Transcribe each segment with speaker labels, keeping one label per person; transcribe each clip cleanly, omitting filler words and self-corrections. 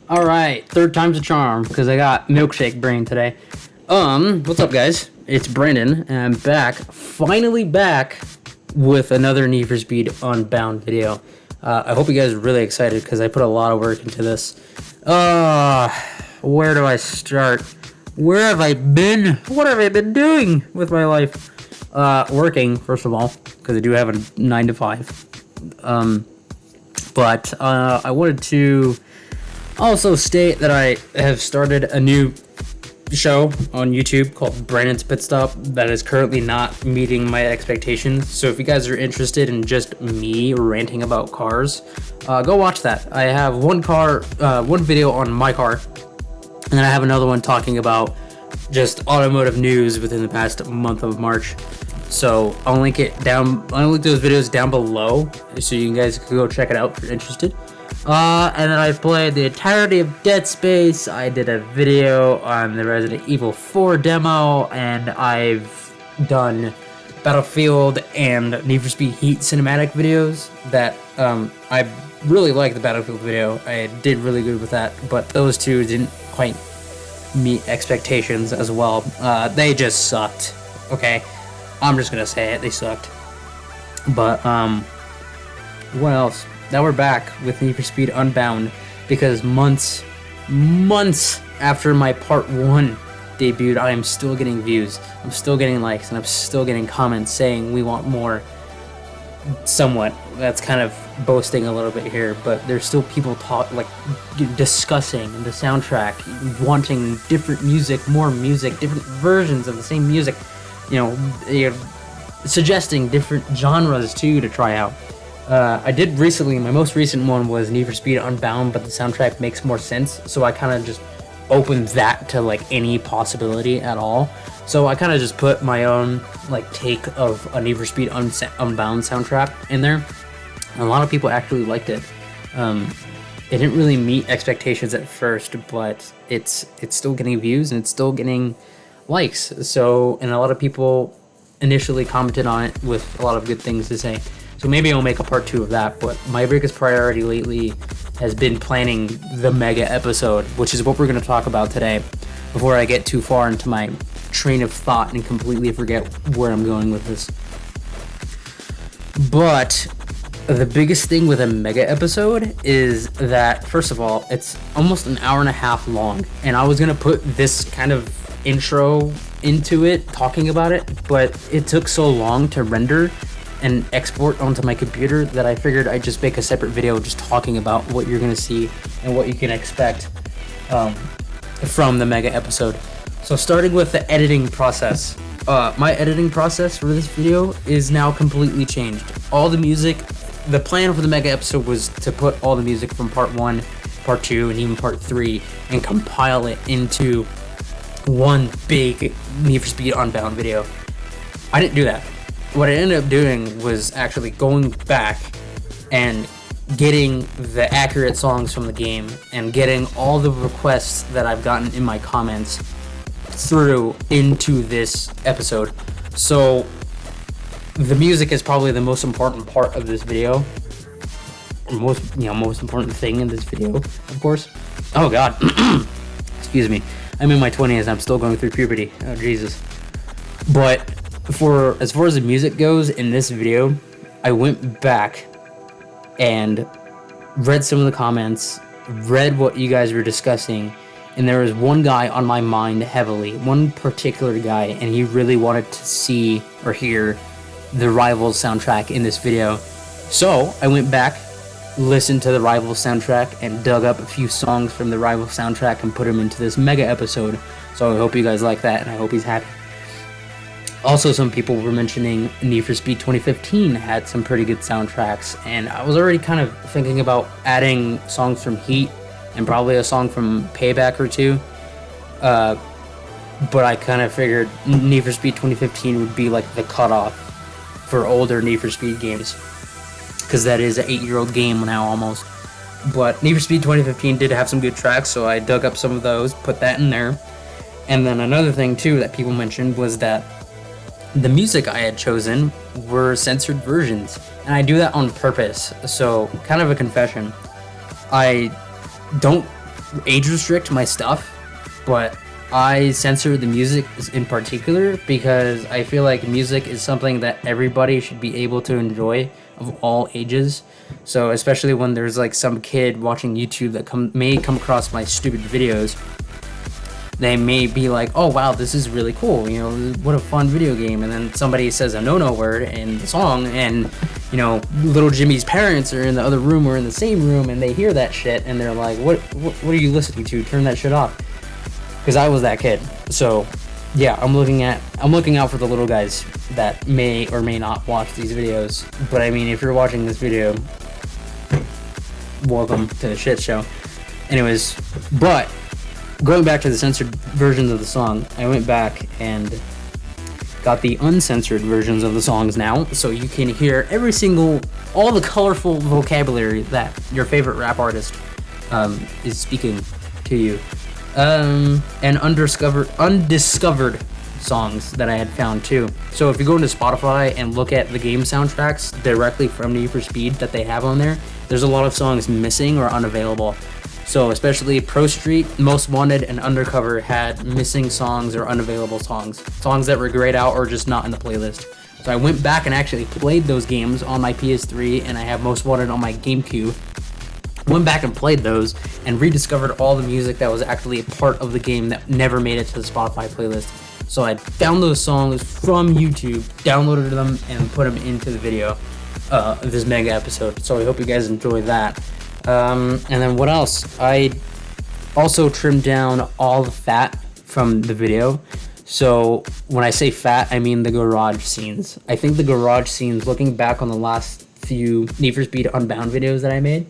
Speaker 1: All right, third time's a charm because I got milkshake brain today. What's up, guys? It's Brandon, and I'm back, finally back with another Need for Speed Unbound video. I hope you guys are really excited because I put a lot of work into this. Where do I start? Where have I been? What have I been doing with my life? Working, first of all, because I do have a 9 to 5. But I wanted to also state that I have started a new show on YouTube called Brandon's Pit Stop that is currently not meeting my expectations. So if you guys are interested in just me ranting about cars, go watch that. I have one video on my car, and then I have another one talking about just automotive news within the past month of March. So I'll link those videos down below so you guys can go check it out if you're interested. And then I played the entirety of Dead Space. I did a video on the Resident Evil 4 demo, and I've done Battlefield and Need for Speed Heat cinematic videos that I really like the Battlefield video. I did really good with that, but those two didn't quite meet expectations as well. They just sucked, okay? I'm just gonna say it, they sucked. But, what else? Now we're back with Need for Speed Unbound because months after my part 1 debuted, I am still getting views, I'm still getting likes, and I'm still getting comments saying we want more. Somewhat. That's kind of boasting a little bit here, but there's still people discussing the soundtrack, wanting different music, more music, different versions of the same music, suggesting different genres too to try out. I did recently, my most recent one was Need for Speed Unbound, but the soundtrack makes more sense, so I kind of just opened that to any possibility at all. So I kind of just put my own take of a Need for Speed Unbound soundtrack in there. And a lot of people actually liked it. It didn't really meet expectations at first, but it's still getting views and it's still getting likes. So, and a lot of people initially commented on it with a lot of good things to say. So maybe I'll make a part 2 of that, but my biggest priority lately has been planning the mega episode, which is what we're going to talk about today, before I get too far into my train of thought and completely forget where I'm going with this. But the biggest thing with a mega episode is that, first of all, it's almost an hour and a half long, and I was going to put this kind of intro into it, talking about it, but it took so long to render and export onto my computer that I figured I'd just make a separate video just talking about what you're gonna see and what you can expect from the mega episode. So starting with the editing process, my editing process for this video is now completely changed. All the music, the plan for the mega episode was to put all the music from part 1, part 2, and even part 3 and compile it into one big Need for Speed Unbound video. I didn't do that. What I ended up doing was actually going back and getting the accurate songs from the game and getting all the requests that I've gotten in my comments through into this episode. So the music is probably the most important part of this video. Most important thing in this video, of course. Oh god. Excuse me. I'm in my 20s and I'm still going through puberty. Oh Jesus. But as far as the music goes in this video, I went back and read some of the comments, read what you guys were discussing, and there was one guy on my mind heavily, one particular guy, and he really wanted to see or hear the Rivals soundtrack in this video. So I went back, listened to the Rivals soundtrack, and dug up a few songs from the Rivals soundtrack and put them into this mega episode. So I hope you guys like that, and I hope he's happy. Also, some people were mentioning Need for Speed 2015 had some pretty good soundtracks, and I was already kind of thinking about adding songs from Heat and probably a song from Payback or two, but I kind of figured Need for Speed 2015 would be the cutoff for older Need for Speed games, because that is an 8-year-old game now almost. But Need for Speed 2015 did have some good tracks, so I dug up some of those, put that in there. And then another thing too that people mentioned was that the music I had chosen were censored versions, and I do that on purpose. So kind of a confession, I don't age restrict my stuff, but I censor the music in particular because I feel like music is something that everybody should be able to enjoy of all ages. So especially when there's like some kid watching YouTube that may come across my stupid videos, they may be like, oh wow, this is really cool, you know, what a fun video game. And then somebody says a no word in the song, and you know, little Jimmy's parents are in the other room or in the same room, and they hear that shit and they're like, what are you listening to? Turn that shit off. Because I was that kid. So yeah, I'm looking out for the little guys that may or may not watch these videos. But I mean, if you're watching this video, welcome to the shit show. Anyways, but going back to the censored versions of the song, I went back and got the uncensored versions of the songs now, so you can hear all the colorful vocabulary that your favorite rap artist is speaking to you. And undiscovered songs that I had found too. So if you go into Spotify and look at the game soundtracks directly from Need for Speed that they have on there, there's a lot of songs missing or unavailable. So especially Pro Street, Most Wanted, and Undercover had missing songs or unavailable songs that were grayed out or just not in the playlist. So I went back and actually played those games on my PS3, and I have Most Wanted on my GameCube. Went back and played those and rediscovered all the music that was actually a part of the game that never made it to the Spotify playlist. So I found those songs from YouTube, downloaded them, and put them into the video of this mega episode. So I hope you guys enjoy that. And then what else? I also trimmed down all the fat from the video. So when I say fat, I mean the garage scenes. I think the garage scenes, looking back on the last few Need for Speed Unbound videos that I made,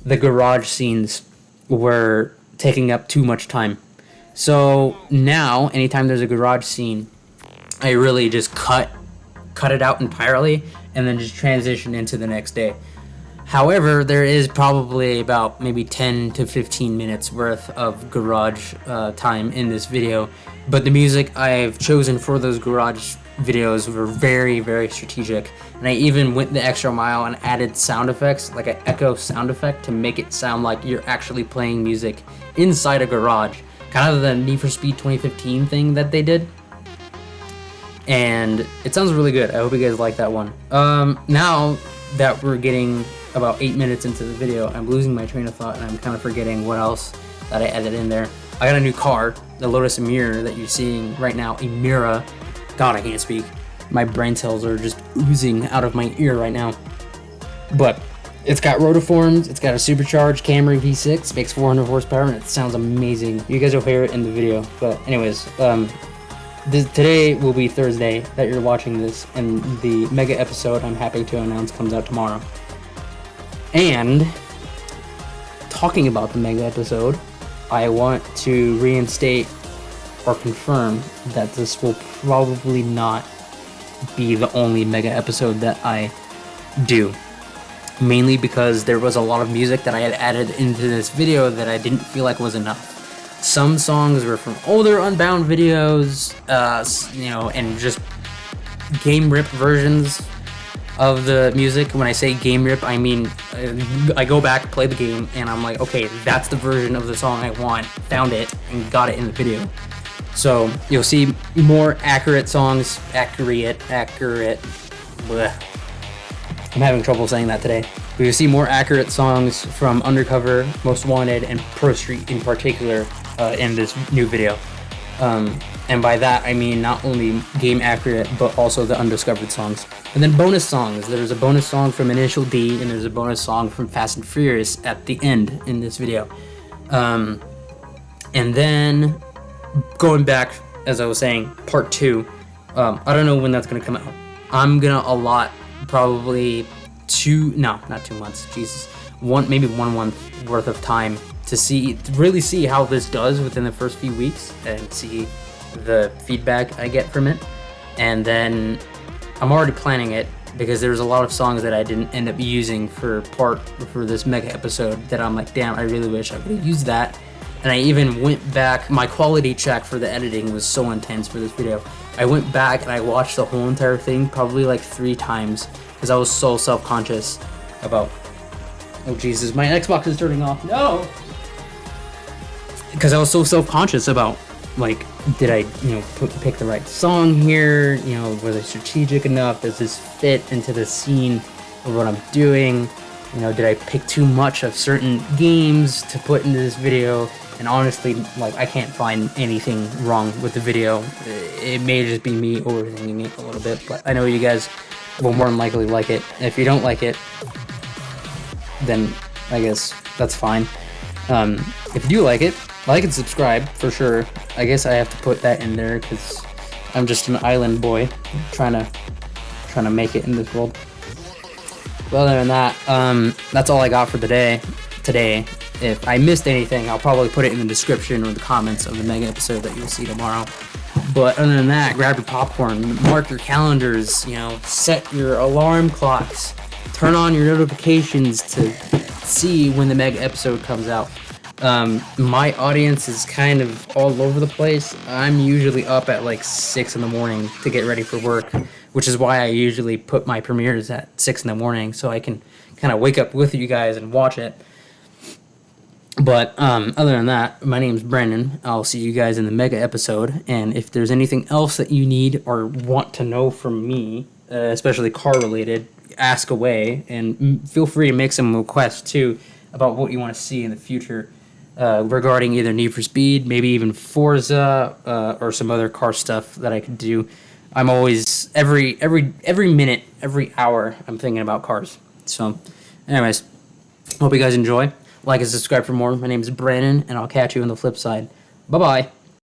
Speaker 1: the garage scenes were taking up too much time. So now, anytime there's a garage scene, I really just cut it out entirely and then just transition into the next day. However, there is probably about maybe 10 to 15 minutes worth of garage time in this video, but the music I've chosen for those garage videos were very, very strategic, and I even went the extra mile and added sound effects, like an echo sound effect, to make it sound like you're actually playing music inside a garage, kind of the Need for Speed 2015 thing that they did. And it sounds really good. I hope you guys like that one. Now that we're getting about 8 minutes into the video, I'm losing my train of thought and I'm kind of forgetting what else that I added in there. I got a new car, the Lotus Emira that you're seeing right now. Emira. God, I can't speak. My brain cells are just oozing out of my ear right now. But it's got rotiforms, it's got a supercharged Camry V6, makes 400 horsepower, and it sounds amazing. You guys will hear it in the video. But anyways, today will be Thursday that you're watching this, and the mega episode, I'm happy to announce, comes out tomorrow. And talking about the mega episode, I want to reinstate or confirm that this will probably not be the only mega episode that I do. Mainly because there was a lot of music that I had added into this video that I didn't feel like was enough. Some songs were from older Unbound videos, and just game rip versions of the music. When I say game rip, I mean I go back, play the game, and I'm like, okay, that's the version of the song I want, found it, and got it in the video. So you'll see more accurate songs, accurate, bleh. I'm having trouble saying that today. But you'll see more accurate songs from Undercover, Most Wanted, and Pro Street in particular in this new video. And by that, I mean not only game accurate, but also the undiscovered songs. And then bonus songs. There's a bonus song from Initial D, and there's a bonus song from Fast and Furious at the end in this video. And then going back, as I was saying, part 2. I don't know when that's going to come out. I'm going to allot probably not 2 months, Jesus. Maybe 1 month worth of time to really see how this does within the first few weeks and see the feedback I get from it. And then I'm already planning it because there's a lot of songs that I didn't end up using for this mega episode that I'm like, damn, I really wish I could have used that. And I even went back, my quality check for the editing was so intense for this video. I went back and I watched the whole entire thing probably like 3 times because I was so self-conscious about, oh Jesus, my Xbox is turning off, no! because I was so self-conscious about, like, did I, pick the right song here? Was I strategic enough? Does this fit into the scene of what I'm doing? Did I pick too much of certain games to put into this video? And honestly, like, I can't find anything wrong with the video. It may just be me overthinking it a little bit, but I know you guys will more than likely like it. If you don't like it, then I guess that's fine. If you do like it, like and subscribe for sure. I guess I have to put that in there because I'm just an island boy trying to make it in this world. Well, other than that, that's all I got for today. If I missed anything, I'll probably put it in the description or the comments of the mega episode that you'll see tomorrow. But other than that, grab your popcorn, mark your calendars, set your alarm clocks, turn on your notifications to see when the mega episode comes out. My audience is kind of all over the place. I'm usually up at like 6 in the morning to get ready for work, which is why I usually put my premieres at 6 in the morning so I can kind of wake up with you guys and watch it. But other than that, my name's Brandon. I'll see you guys in the mega episode. And if there's anything else that you need or want to know from me, especially car related, ask away. And feel free to make some requests too about what you want to see in the future regarding either Need for Speed, maybe even Forza, or some other car stuff that I could do. I'm always every minute, every hour, I'm thinking about cars. So, anyways, hope you guys enjoy. Like and subscribe for more. My name is Brandon, and I'll catch you on the flip side. Bye-bye.